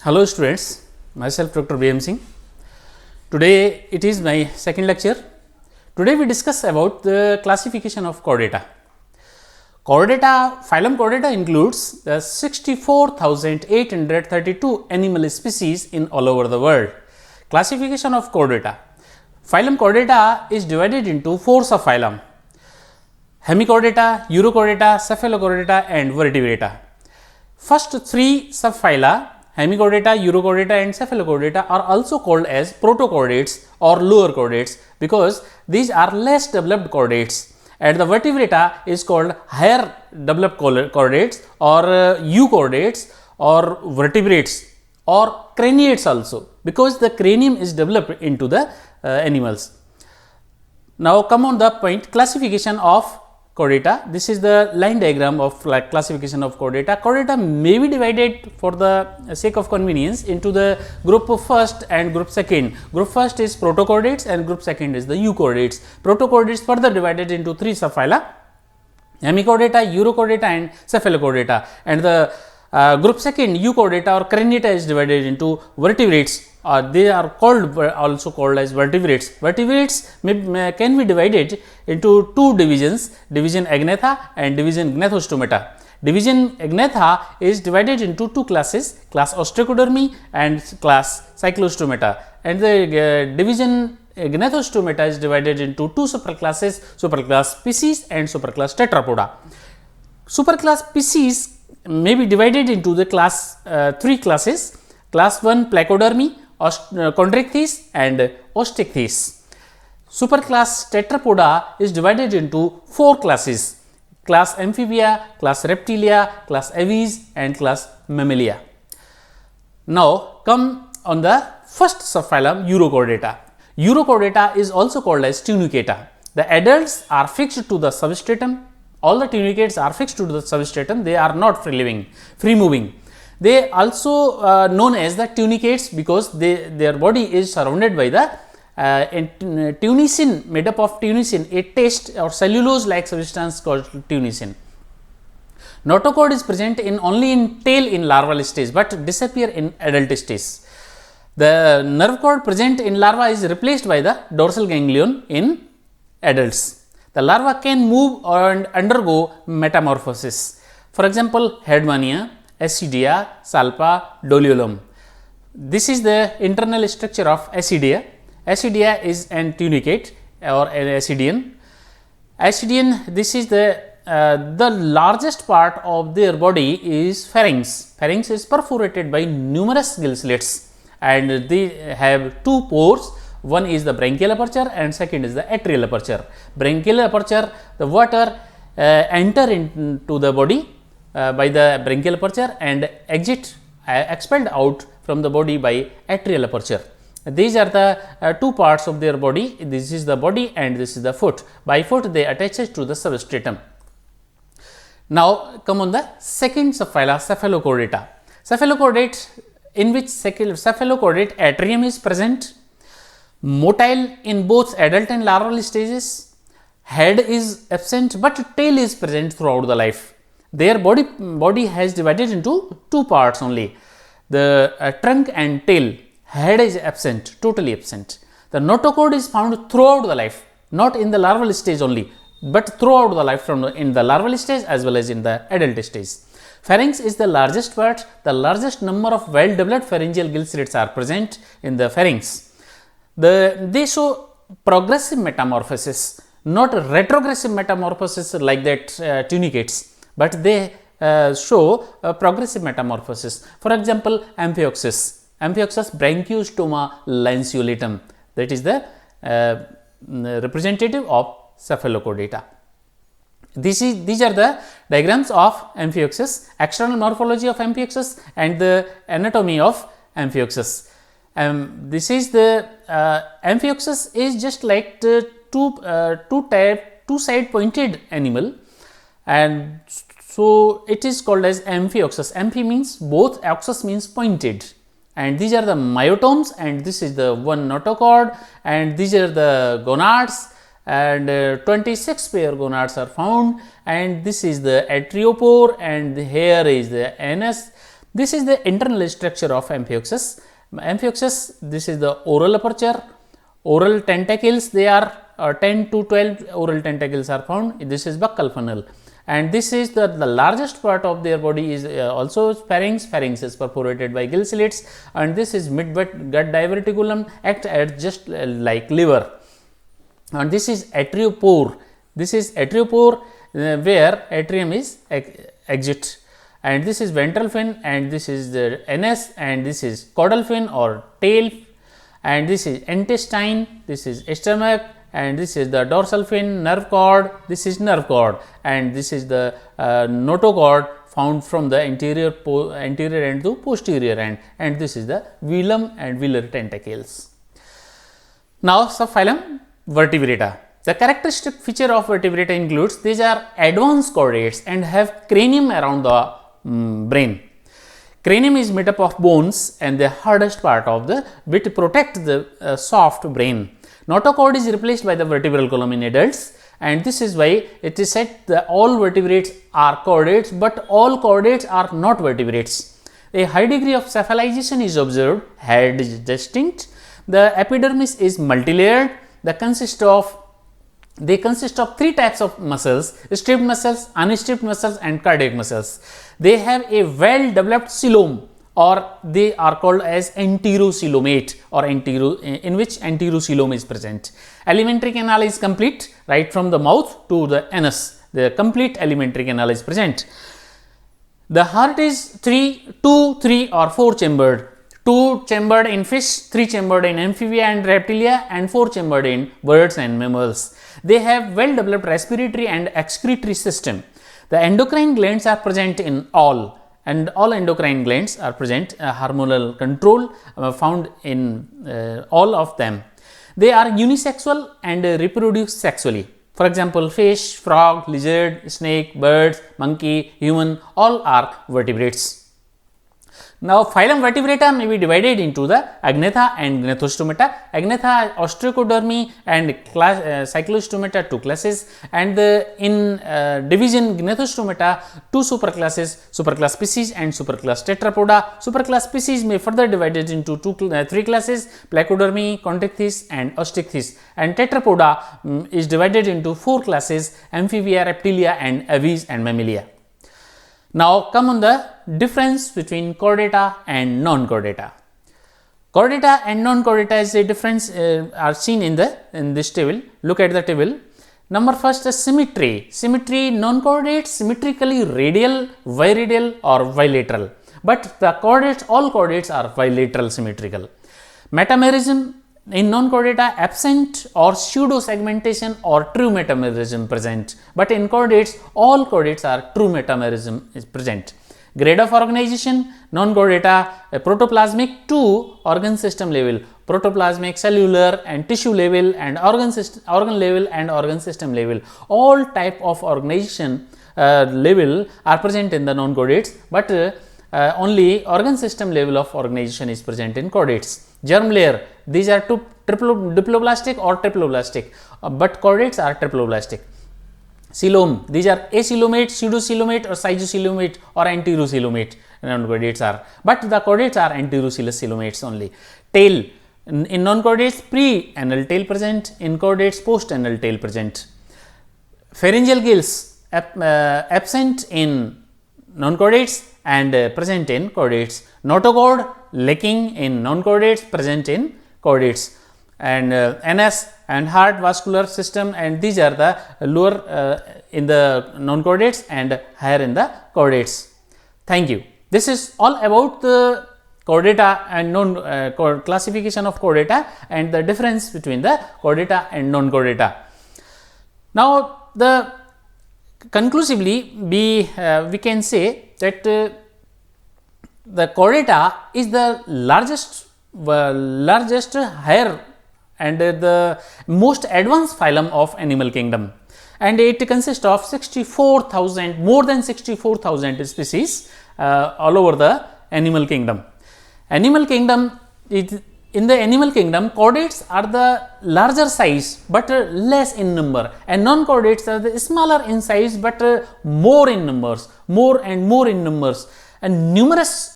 Hello students, myself Dr. B.M. Singh. Today it is my second lecture. Today we discuss about the classification of chordata. Phylum Chordata includes the 64,832 animal species in all over the world. Classification of chordata. Phylum Chordata is divided into 4 subphylum: Hemichordata, Urochordata, Cephalochordata and Vertebrata. First 3 subphyla, Hemichordata, Urochordata and Cephalochordata, are also called as protochordates or lower chordates because these are less developed chordates, and the Vertebrata is called higher developed chordates or euchordates or vertebrates or craniates also, because the cranium is developed into the animals. Now come on the point, classification of chordata. This is the line diagram of classification of chordata. Chordata may be divided for the sake of convenience into the group first and group second. Group first is protochordates and group second is the euchordates. Protochordates further divided into 3 subphyla: Hemichordata, Urochordata and Cephalochordata, and the group second, euchordata or craniata, is divided into vertebrates. They are also called as vertebrates. Vertebrates can be divided into 2 divisions: division agnatha and division gnathostomata. Division agnatha is divided into 2 classes: class ostracodermi and class cyclostomata, and the division gnathostomata is divided into 2 superclasses: superclass Piscis and superclass Tetrapoda. Superclass Piscis may be divided into the 3 classes: class 1 Placodermi, Chondrichthyes and Osteichthyes. Superclass Tetrapoda is divided into 4 classes: class Amphibia, class Reptilia, class Aves and class Mammalia. Now come on the first subphylum, Urochordata. Urochordata is also called as tunicata. The adults are fixed to the substratum. All the tunicates are fixed to the substratum. They are not free moving. They also known as the tunicates because their body is surrounded by the tunicin, made up of tunicin, a taste or cellulose like substance called tunicin. Notochord is present only in tail in larval stage, but disappear in adult stage. The nerve cord present in larva is replaced by the dorsal ganglion in adults. The larva can move and undergo metamorphosis. For example, Headmania, Ascidia, Salpa, Doliolum. This is the internal structure of Ascidia. Ascidia is an tunicate or an ascidian. Ascidian, this is the largest part of their body is pharynx. Pharynx is perforated by numerous gill slits, and they have 2 pores. One is the branchial aperture and second is the atrial aperture. Branchial aperture, the water enter into the body by the branchial aperture and expelled out from the body by atrial aperture. These are the 2 parts of their body. This is the body and this is the foot. By foot they attach to the substratum. Now come on the second subphyla, Cephalochordata. Cephalochordate, in which cephalochordate atrium is present, motile in both adult and larval stages. Head is absent but tail is present throughout the life. Their body has divided into 2 parts only, the trunk and tail. Head is absent, totally absent. The notochord is found throughout the life, not in the larval stage only, but throughout the life, in the larval stage as well as in the adult stage. Pharynx is the largest part. The largest number of well developed pharyngeal gill slits are present in the pharynx. They show progressive metamorphosis, not retrogressive metamorphosis like that tunicates, but they show progressive metamorphosis. For example, Amphioxus branchiostoma lanceolatum, that is the representative of Cephalochordata. These are the diagrams of Amphioxus, external morphology of Amphioxus and the anatomy of Amphioxus. This is the Amphioxus is just like the two side pointed animal, and so it is called as Amphioxus. Amphi means both, oxus means pointed, and these are the myotomes, and this is the one notochord, and these are the gonads, and 26 pair gonads are found, and this is the atriopore, and here is the anus. This is the internal structure of Amphioxus. Amphioxus, this is the oral aperture, oral tentacles, they are 10 to 12 oral tentacles are found. This is buccal funnel, and this is the largest part of their body is also pharynx. Pharynx is perforated by gill slits, and this is mid-gut diverticulum, act as just like liver, and this is atriopore. This is atriopore where atrium is exit, and this is ventral fin, and this is the NS, and this is caudal fin or tail, and this is intestine, this is stomach, and this is the dorsal fin, nerve cord, this is nerve cord, and this is the notochord found from the anterior end to posterior end, and this is the velum and velar tentacles. Now, subphylum Vertebrata. The characteristic feature of vertebrata includes these are advanced chordates and have cranium around the brain. Cranium is made up of bones and the hardest part of the which protect the soft brain. Notochord is replaced by the vertebral column in adults, and this is why it is said that all vertebrates are chordates, but all chordates are not vertebrates. A high degree of cephalization is observed, head is distinct, the epidermis is multilayered, they consist of three types of muscles: stripped muscles, unstripped muscles, and cardiac muscles. They have a well developed coelom, or they are called as enterocoelomate, or in which enterocoelom is present. Alimentary canal is complete right from the mouth to the anus. The complete alimentary canal is present. The heart is 2, 3 or 4 chambered. 2 chambered in fish, 3 chambered in amphibia and reptilia, and 4 chambered in birds and mammals. They have well developed respiratory and excretory system. The endocrine glands are present in all, and all endocrine glands are present, hormonal control found in all of them. They are unisexual and reproduce sexually. For example, fish, frog, lizard, snake, birds, monkey, human, all are vertebrates. Now, phylum Vertebrata may be divided into the Agnatha and Gnathostomata. Agnatha, Ostracodermi and Cyclostomata, 2 classes, and in division Gnathostomata, 2 superclasses, superclass species and superclass Tetrapoda. Superclass species may further divided into 3 classes: Placodermi, Contrichthys and Osteichthyes, and Tetrapoda is divided into 4 classes: Amphibia, Reptilia and Aves and Mammalia. Now, come on the difference between chordata and non-chordata. Chordata and non-chordata is a difference are seen in this table. Look at the table. Number first is symmetry. Symmetry, non-chordates symmetrically radial, viradial or bilateral, but the chordates, all chordates are bilateral symmetrical. Metamerism in non-chordata absent or pseudo segmentation or true metamerism present, but in chordates all chordates are true metamerism is present. Grade of organization, non-chordata protoplasmic to organ system level, protoplasmic, cellular and tissue level, and organ level and organ system level. All type of organization level are present in the non-chordates, but only organ system level of organization is present in chordates. Germ layer, these are diploblastic or triploblastic, but chordates are triploblastic. Coelom, these are acoelomate, pseudocoelomate or schizocoelomate or enterocoelomate, non-chordates are, but the chordates are enterocoelous coelomates only. Tail, in non-chordates pre-anal tail present, in chordates post-anal tail present. Pharyngeal gills absent in non-chordates and present in chordates. Notochord lacking in non-chordates, present in chordates. And NS and heart vascular system, and these are the lower in the non-chordates and higher in the chordates. Thank you. This is all about the chordata and classification of chordata and the difference between the chordata and non-chordata. Now, conclusively we can say that the chordata is the largest higher and the most advanced phylum of animal kingdom, and it consists of 64,000, more than 64,000 species all over the animal kingdom. Animal kingdom, in the animal kingdom, chordates are the larger size but less in number, and non-chordates are the smaller in size but more in numbers, more and more in numbers, and numerous